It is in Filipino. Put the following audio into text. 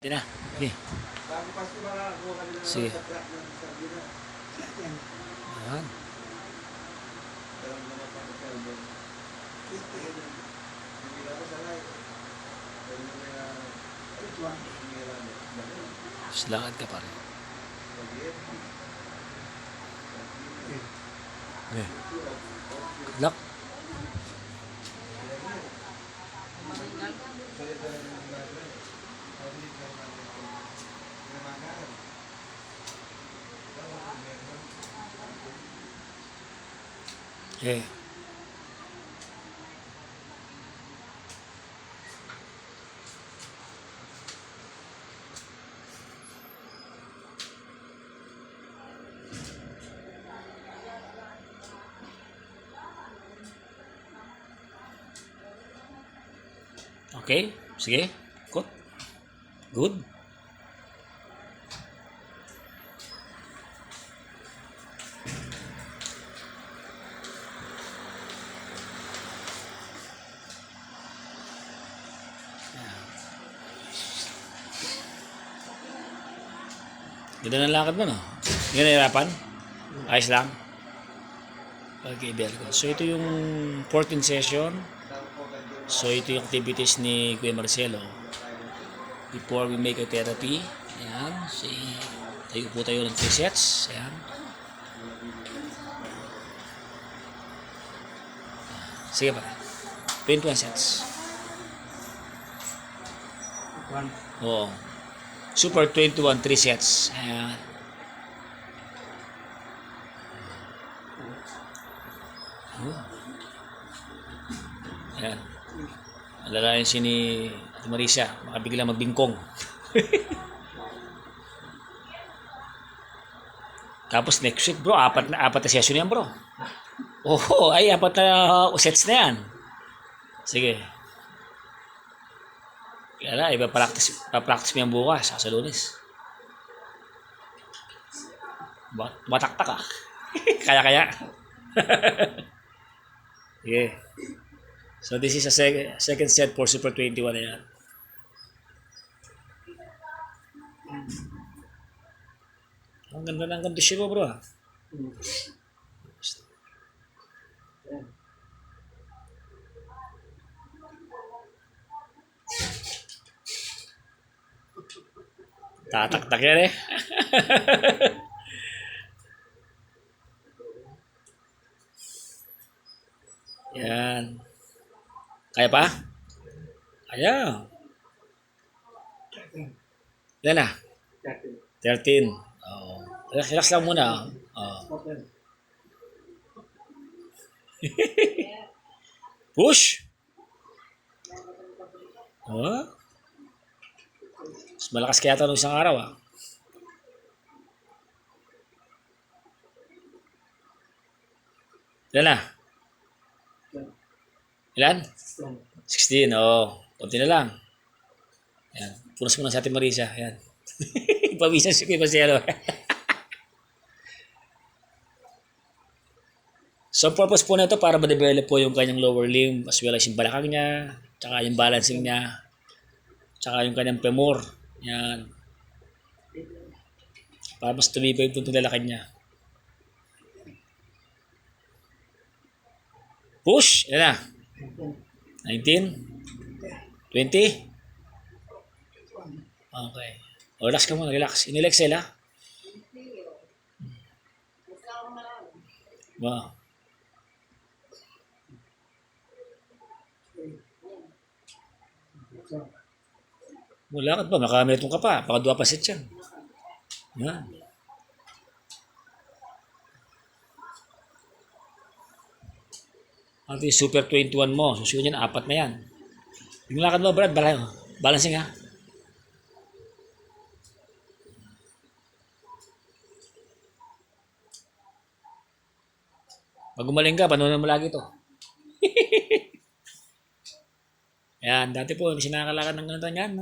Hindi na. Okay. Sige. Ayan. Silakad ka pa rin. Okay. Good luck. Okay. Okay, sige. Good. Good. Ganda ng lakad mo, no? Hindi nahirapan? Ayos lang? Okay, very good. So, ito yung 14th session. So, ito yung activities ni Kuya Marcelo before we make a therapy. Ayan. Tayo po tayo ng 3 sets. Ayan. Sige pa. 21 sets. Oo. Super 21, 3 sets. Ayan. Ayan. Alalayan si ni Marisa. Baka bigla magbingkong. Tapos next week bro, apat na session yan bro. Oo, ay 4 na sets na yan. Sige. Kaya na, ipapractice mo yan bukas sa Lunes. Mataktak ah. Kaya. Okay. So this is a second set for Super 21 na yan. Ang ganda ng kondisyon mo bro ah. Tataktak yan eh. Yan. Kaya pa? Kaya. Yan na. 13. Oh. Relax lang muna. Oh. Push. Oh. Mas malakas kaya ito nung isang araw ah. Yan na. Ilan? 16. Oh. Konti na lang. Yan. Punas mo na sa ating Marisa. Yan. Pawisan si Kuya Marcelo. So, purpose po na ito para ma-develop po yung kanyang lower limb as well as yung balakang niya, tsaka yung balancing niya, tsaka yung kanyang femur. Yan. Para mas tumibay yung puntong lalakad niya. Push. Yan na. 19. 20. Okay. O, relax ka muna. Relax. In-exhale ha. Wow. Wala ka pa. Makameritong ka pa. Paka 2 pa set yan. Yan. At yung Super 21 mo. Susunod yan. 4 na yan. Yung lakad mo, Brad. Balancing ha. Pag gumaling ka, panunan mo lagi ito. Yan, dati po, hindi sinakalakan ng ganito yan.